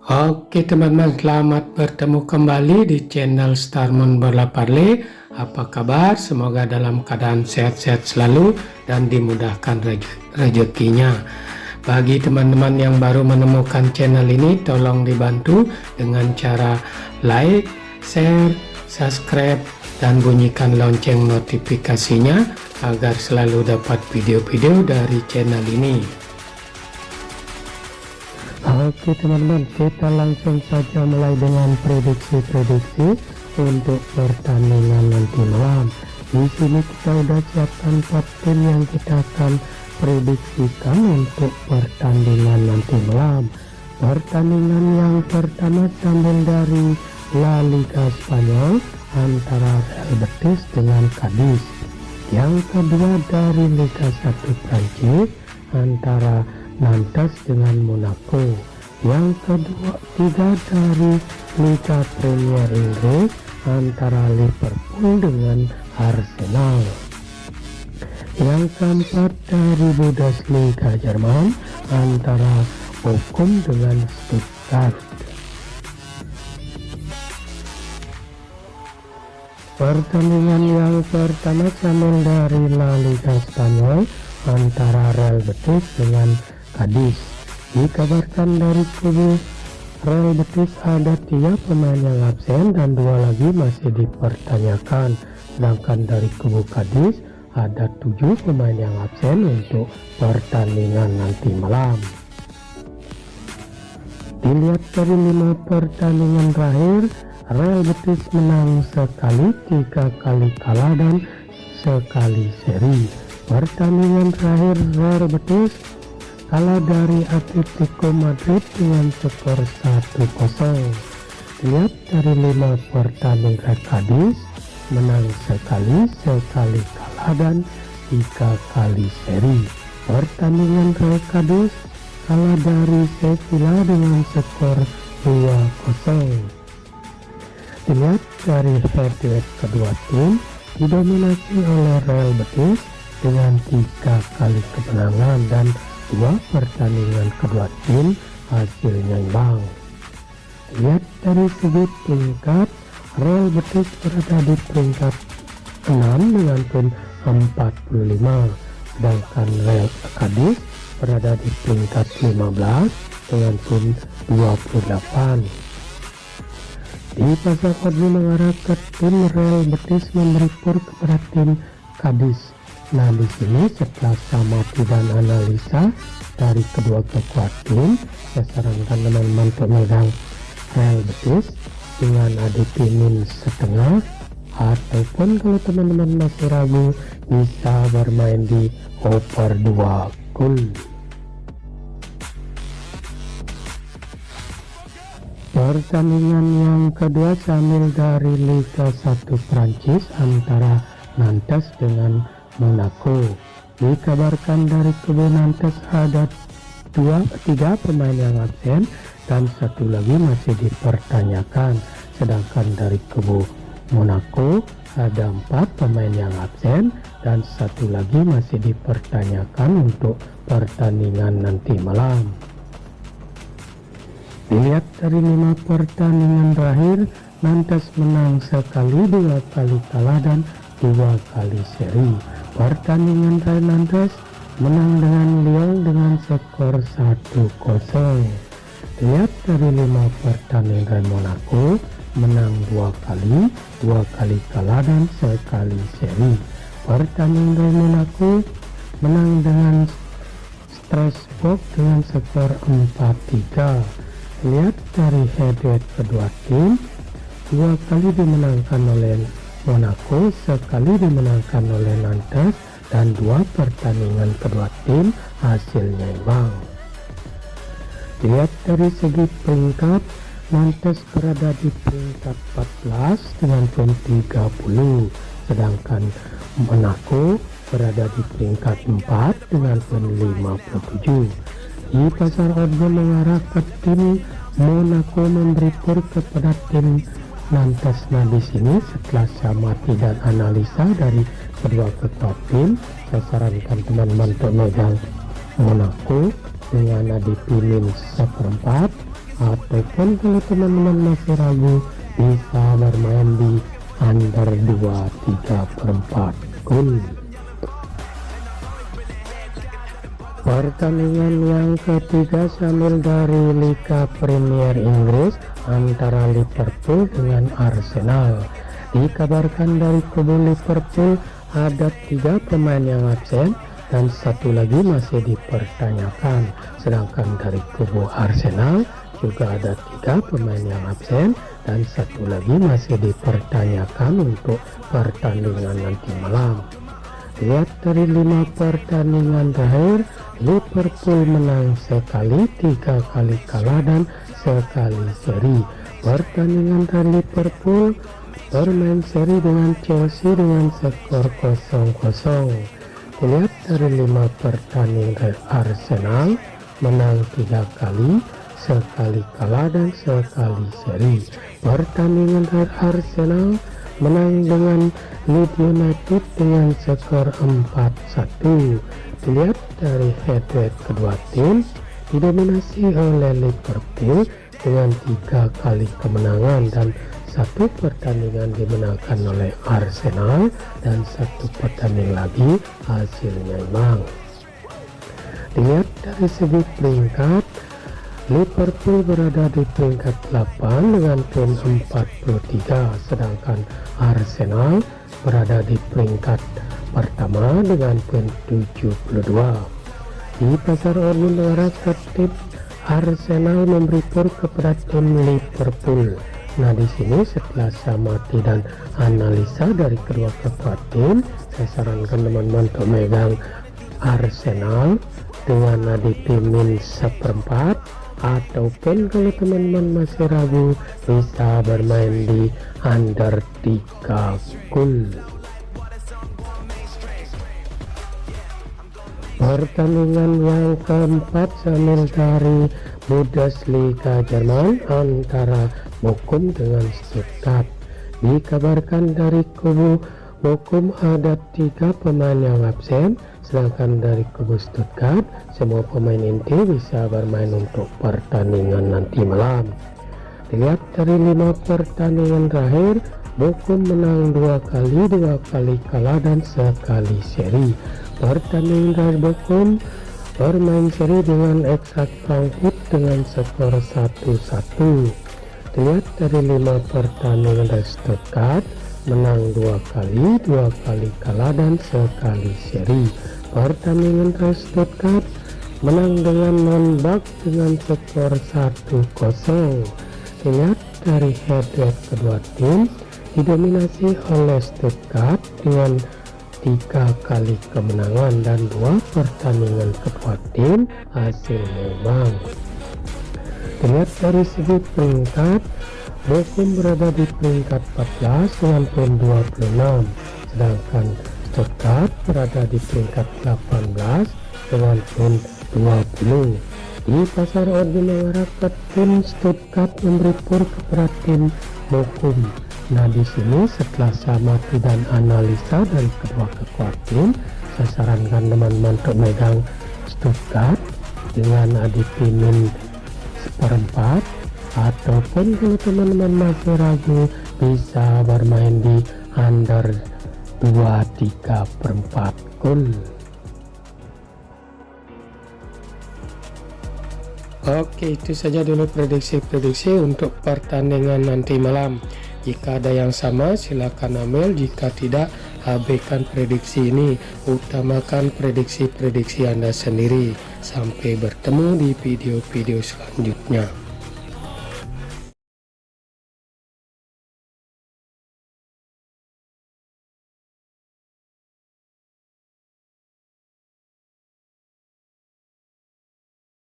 Oke teman-teman, selamat bertemu kembali di channel Starmon Bola Parley. Apa kabar? Semoga dalam keadaan sehat-sehat selalu dan dimudahkan rezekinya. Bagi teman-teman yang baru menemukan channel ini, tolong dibantu dengan cara like, share, subscribe, dan bunyikan lonceng notifikasinya agar selalu dapat video-video dari channel ini. Oke teman-teman, kita langsung saja mulai dengan prediksi untuk pertandingan nanti malam. Di sini kita udah siapkan 4 tim yang kita akan prediksikan untuk pertandingan nanti malam. Pertandingan yang pertama sambil dari La Liga Spanyol antara Real Betis dengan Cadiz. Yang kedua dari Liga 1 Prancis antara Nantes dengan Monaco. Yang ketiga dari Liga Premier Inggris antara Liverpool dengan Arsenal. Yang keempat dari Bundesliga Jerman antara Bochum dengan Stuttgart. Pertandingan yang pertama sambil dari La Liga Spanyol antara Real Betis dengan Cadiz. Dikabarkan dari kubu Real Betis ada 3 pemain yang absen dan 2 lagi masih dipertanyakan, sedangkan dari kubu Cadiz ada 7 pemain yang absen untuk pertandingan nanti malam. Dilihat dari 5 pertandingan terakhir, Real Betis menang sekali, 3 kali kalah dan sekali seri. Pertandingan terakhir Real Betis kalah dari Atletico Madrid dengan skor 1-0. Lihat dari 5 pertandingan Cadiz menang sekali, sekali kalah dan 3 kali seri. Pertandingan Real Cadiz kalah dari Sevilla dengan skor 2-0. Dilihat dari head-to-head kedua tim didominasi oleh Real Betis dengan 3 kali kemenangan dan 2 pertandingan kedua tim hasilnya imbang. Lihat dari segi peringkat, Real Betis berada di peringkat 6 dengan poin 45, sedangkan Real Cadiz berada di peringkat 15 dengan poin 28. Di pasar odds mengarah ke tim Real Betis memberi pur kepada tim Cadiz. Nah, di sini setelah samati dan analisa dari kedua kekuatan tim, saya sarankan teman-teman untuk memegang Real Betis dengan ADP min setengah, ataupun kalau teman-teman masih ragu bisa bermain di over 2 gol. Pertandingan yang kedua sambil dari Liga 1 Prancis antara Nantes dengan Monaco. Dikabarkan dari kubu Nantes ada 3 pemain yang absen dan 1 lagi masih dipertanyakan, sedangkan dari kubu Monaco ada 4 pemain yang absen dan 1 lagi masih dipertanyakan untuk pertandingan nanti malam. Dilihat dari 5 pertandingan terakhir, Nantes menang sekali, 2 kali kalah dan 2 kali seri. Pertandingan Real Nantes menang dengan Lyon dengan skor 1-0. Lihat dari 5 pertandingan Monaco menang 2 kali, 2 kali kalah dan sekali seri. Pertandingan Monaco menang dengan Strasbourg dengan skor 4-3. Lihat dari head-to-head kedua tim, 2 kali dimenangkan oleh Monaco, sekali dimenangkan oleh Nantes, dan 2 pertandingan kedua tim hasilnya imbang. Dilihat dari segi peringkat, Nantes berada di peringkat 14 dengan poin 30, sedangkan Monaco berada di peringkat 4 dengan poin 57. Di pasar odds mengarah ke tim Monaco memberi pur kepada tim Nantes. Nah, di sini setelah samati dan analisa dari kedua ketua tim, saya sarankan teman-teman untuk megang Monaco dengan ADP min 1/4 ataupun kalau teman-teman masih ragu bisa bermain di under 2/3/4 gol. Pertandingan yang ketiga sambil dari Liga Premier Inggris antara Liverpool dengan Arsenal. Dikabarkan dari kubu Liverpool ada 3 pemain yang absen dan 1 lagi masih dipertanyakan, sedangkan dari kubu Arsenal juga ada 3 pemain yang absen dan 1 lagi masih dipertanyakan untuk pertandingan nanti malam. Lihat dari 5 pertandingan terakhir, Liverpool menang sekali, 3 kali kalah dan sekali seri. Pertandingan dari Liverpool bermain seri dengan Chelsea dengan skor 0-0. Lihat dari 5 pertandingan dari Arsenal menang 3 kali, sekali kalah dan sekali seri. Pertandingan dari Arsenal menang dengan Leeds United dengan skor 4-1. Dilihat dari head-to-head kedua tim didominasi oleh Liverpool dengan 3 kali kemenangan dan 1 pertandingan dimenangkan oleh Arsenal dan 1 pertandingan lagi hasilnya imbang. Dilihat dari segi peringkat, Liverpool berada di peringkat 8 dengan poin 43, sedangkan Arsenal berada di peringkat pertama dengan poin 72. Di pasar Ordin masyarakat tim Arsenal memberi tur kepada tim Liverpool. Nah, di sini setelah samati dan analisa dari kedua tim, saya sarankan teman-teman untuk megang Arsenal dengan ADP min 1/4, ataupun kalau teman-teman masih ragu bisa bermain di under 3 gol. Pertandingan yang keempat sambil dari Bundesliga Jerman antara Bochum dengan Stuttgart. Dikabarkan dari kubu Bochum ada 3 pemain yang absen, sedangkan dari kubu Stuttgart semua pemain inti bisa bermain untuk pertandingan nanti malam. Dilihat dari 5 pertandingan terakhir, Bochum menang 2 kali, 2 kali kalah dan sekali seri. Pertandingan dari Bochum bermain seri dengan Eintracht Frankfurt dengan skor 1-1. Dilihat dari 5 pertandingan dari Stuttgart menang 2 kali, 2 kali kalah dan sekali seri. Pertandingan dari Stuttgart menang dengan non-bug dengan skor 1-0. Dilihat dari head-to-head kedua tim didominasi oleh Stuttgart dengan 3 kali kemenangan dan 2 pertandingan kedua tim hasilnya imbang. Dilihat dari segi peringkat, Bochum berada di peringkat 14 dengan poin 26, sedangkan Stuttgart berada di peringkat 18 dengan poin 20. Di pasar ordinal masyarakat tim Stuttgart memberi tur kepada tim Bochum. Nah, di sini setelah samati dan analisa dari kedua tim, saya sarankan teman-teman untuk megang Stuttgart dengan ADP min 1/4, ataupun kalau teman-teman masih ragu bisa bermain di under 2/3/4 gol. Oke, itu saja dulu prediksi-prediksi untuk pertandingan nanti malam. Jika ada yang sama silakan ambil, jika tidak abaikan prediksi ini, utamakan prediksi-prediksi Anda sendiri. Sampai bertemu di video-video selanjutnya.